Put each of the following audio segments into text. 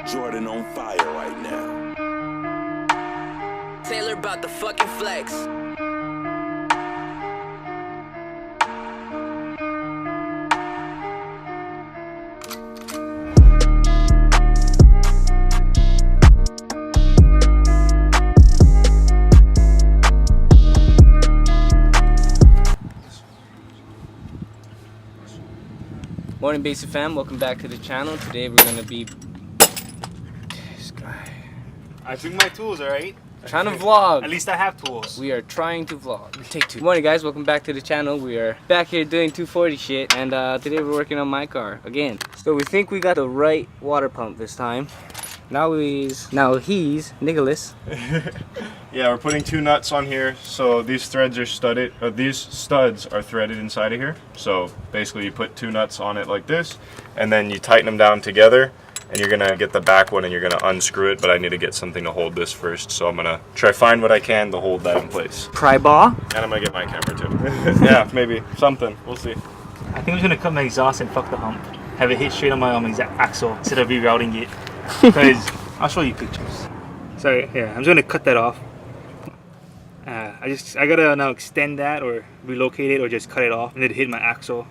Jordan on fire right now. Taylor about the fucking flex. Morning Basic Fam, welcome back to the channel. Today we're gonna be I bring my tools, alright? trying to vlog. At least I have tools. We are trying to vlog. Take two. Good morning guys, welcome back to the channel. We are back here doing 240 shit, and today we're working on my car again. So we think we got the right water pump this time. Now he's Nicholas. Yeah, we're putting two nuts on here. So these threads are studded, these studs are threaded inside of here. So basically you put two nuts on it like this, and then you tighten them down together, and you're gonna get the back one and you're gonna unscrew it, but I need to get something to hold this first. So I'm gonna try find what I can to hold that in place. Pry bar. And I'm gonna get my camera too. Yeah, maybe something, we'll see. I think I'm just gonna cut my exhaust and fuck the hump. Have it hit straight on my exact axle instead of rerouting it. Because I'll show you pictures. Sorry, yeah, I'm just gonna cut that off. I gotta now extend that or relocate it or just cut it off and then hit my axle.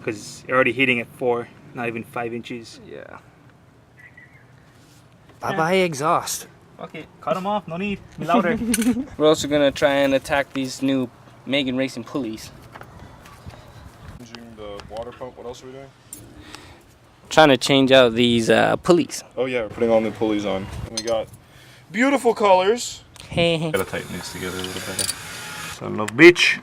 Because it's already hitting at 4, not even 5 inches. Yeah. Bye-bye exhaust. Okay, cut them off, no need, be louder. We're also gonna try and attack these new Megan Racing Pulleys. Changing the water pump, what else are we doing? Trying to change out these pulleys. Oh yeah, we're putting all new pulleys on. And we got beautiful colors. Hey. Gotta tighten these together a little better. Son of a bitch.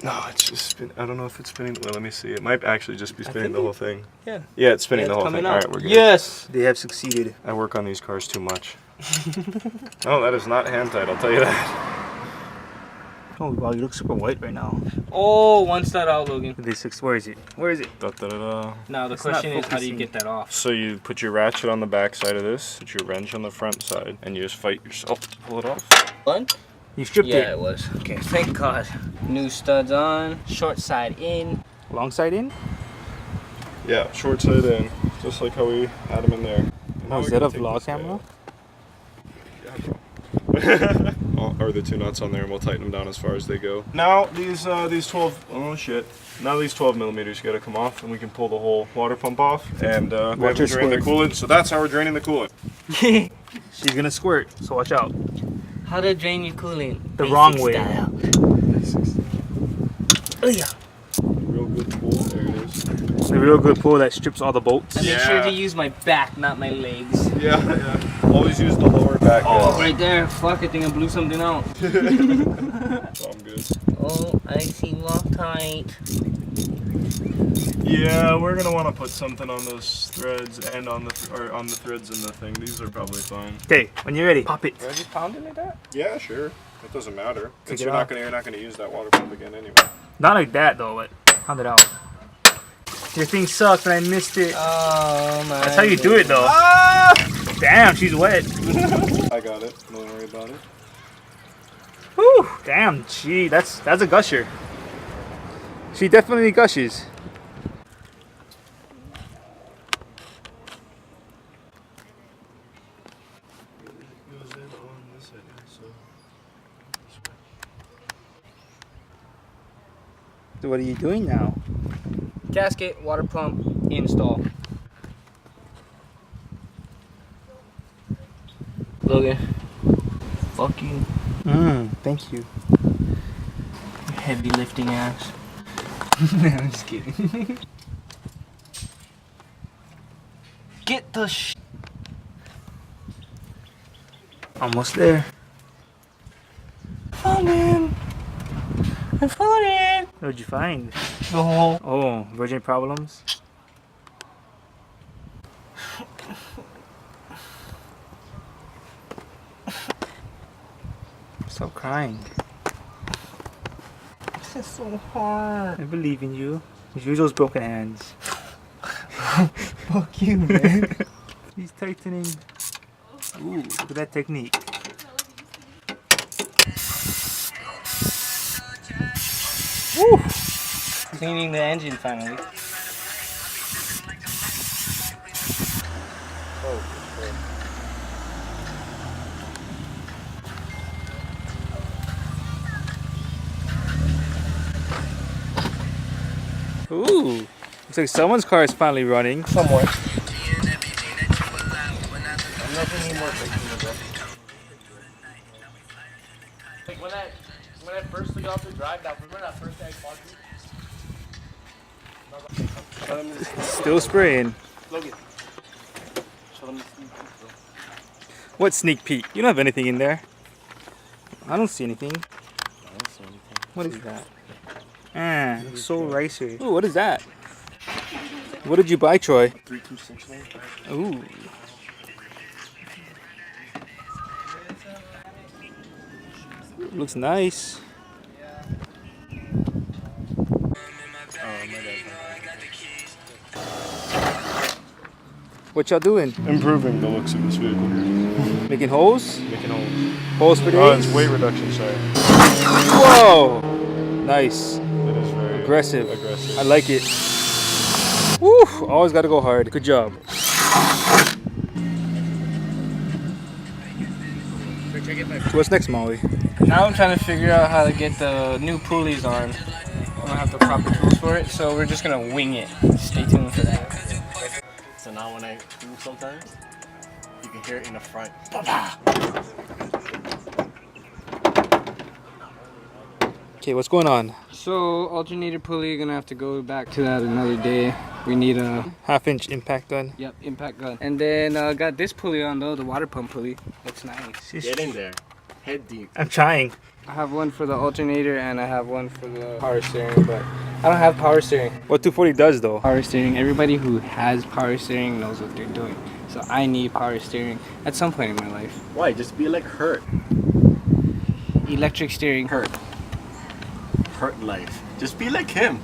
No, it's just spinning. I don't know if it's spinning. Well, let me see. It might actually just be spinning the whole thing. Yeah. Yeah, it's spinning Yeah, the it's whole thing. coming All out. right, we're good. Yes. They have succeeded. I work on these cars too much. Oh, that is not hand tight. I'll tell you that. Oh wow, you look super white right now. Oh, one stud out, Logan. Where is it? Where is it? Da, da, da, da. Now the It's question not is, how do you focusing. get that off? So you put your ratchet on the back side of this, put your wrench on the front side, and you just fight yourself to pull it off. One? You stripped Yeah, it. it was. Okay, thank God. New studs on, short side in. Long side in? Yeah, short side in, just like how we had them in there. Oh, is that a vlog camera? Or the two nuts on there, and we'll tighten them down as far as they go. Now these 12, oh shit. Now these 12 millimeters gotta come off, and we can pull the whole water pump off, and we have to drain the coolant. So that's how we're draining the coolant. She's gonna squirt, so watch out. How to drain your coolant? The wrong way. Oh yeah. Real good pull. There it is. It's a real good pull that strips all the bolts. I make sure to use my back, not my legs. Yeah, yeah. Always use the lower back. Oh, right there. Fuck, I think I blew something out. I'm good. Oh, I see Loctite. Yeah, we're gonna want to put something on those threads and on the on the threads in the thing. These are probably fine. Okay, when you're ready, pop it. Did I just pound it like that? Yeah, sure. It doesn't matter. Take it You're off. not gonna use that water pump again anyway. Not like that though, but pound it out. Your thing sucked and I missed it. Oh my. That's how you do it though. Ah! Damn, she's wet. I got it. Don't worry about it. Whew, damn, gee, that's a gusher. She definitely gushes. So what are you doing now? Gasket, water pump, install. Logan. Fuck you. Thank you. Heavy lifting ass. I'm just kidding. Get the sh. Almost there. Found him. I found it. What'd you find? The hole. Oh, virgin problems? Stop crying. This is so hard. I believe in you. Use those broken hands. Fuck you, man. He's tightening. Ooh, look at that technique. Woo! Cleaning the engine finally. Ooh, looks like someone's car is finally running. Somewhere. Like when I first took off the drive, remember that first day I caught you? Still spraying. Logan. Show them the sneak peek, bro. What sneak peek? You don't have anything in there. I don't see anything. What is that? Ah, looks so ricey. Ooh, what is that? What did you buy, Troy? 326, man. Ooh. Looks nice. What y'all doing? Improving the looks of this vehicle here. Making holes? Making holes. Holes for days? Oh, it's weight reduction, sorry. Whoa! Nice. It is very Aggressive. aggressive. I like it. Woo! Always gotta go hard. Good job. So what's next, Maui? Now I'm trying to figure out how to get the new pulleys on. I don't have the proper tools for it, so we're just gonna wing it. Stay tuned for that. So now when I do sometimes, you can hear it in the front. Okay, what's going on? So alternator pulley, gonna have to go back to that another day. We need a Half-inch impact gun. Yep, impact gun. And then got this pulley on though, the water pump pulley. Looks nice. Get in there. Head deep. I'm trying. I have one for the alternator and I have one for the power steering, but I don't have power steering. What 240 does though? Power steering, everybody who has power steering knows what they're doing. So I need power steering at some point in my life. Why? Just be like Hurt. Electric steering hurt. Hurt life. Just be like him.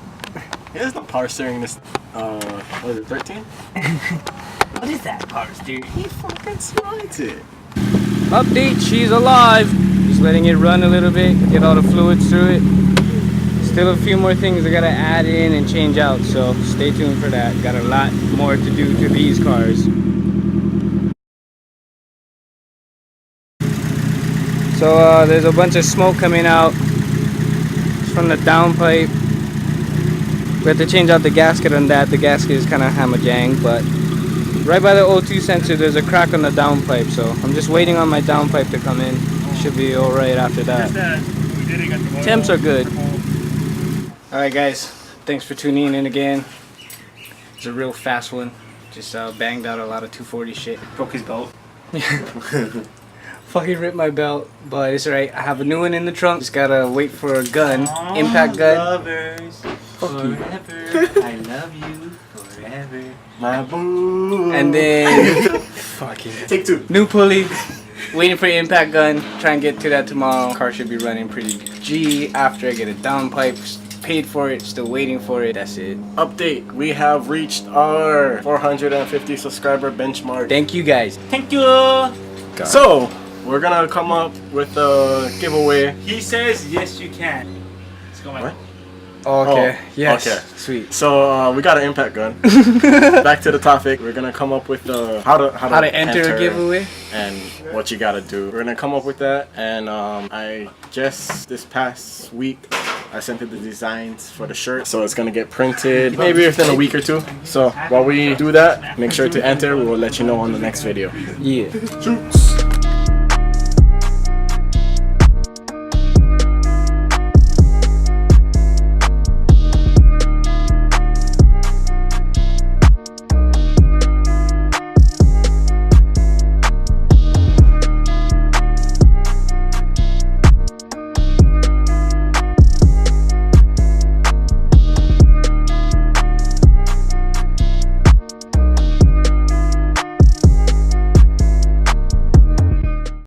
He has no power steering this, what is it, 13? What is that power steering? He fucking slides it. Update, she's alive. Just letting it run a little bit, get all the fluids through it. Still a few more things I gotta add in and change out, so stay tuned for that. Got a lot more to do to these cars. So there's a bunch of smoke coming out from the downpipe. We have to change out the gasket on that. The gasket is kind of hammer-jang, but right by the O2 sensor there's a crack on the downpipe, so I'm just waiting on my downpipe to come in. Should be alright after that. Temps are good. Alright guys, thanks for tuning in again. It's a real fast one. Just banged out a lot of 240 shit. Broke his belt. Fucking ripped my belt, but it's alright. I have a new one in the trunk. Just gotta wait for a gun. Impact gun. Lovers. Forever. I love you forever. My boo. And then fucking Take two. new pulley. Waiting for the impact gun. Try and get to that tomorrow. Car should be running pretty G after I get a downpipe. Paid for it, still waiting for it. That's it. Update. We have reached our 450 subscriber benchmark. Thank you guys. Thank you. So, we're gonna come up with a giveaway. He says yes you can. Let's go, What? Okay. Oh, Yes. okay. Sweet. So we got an impact gun. Back to the topic. We're gonna come up with the how to enter a giveaway. and what you gotta do. We're gonna come up with that, and I just this past week I sent it the designs for the shirt, so it's gonna get printed maybe within a week or two. So while we do that, make sure to enter. We will let you know on the next video. Yeah. Shoots.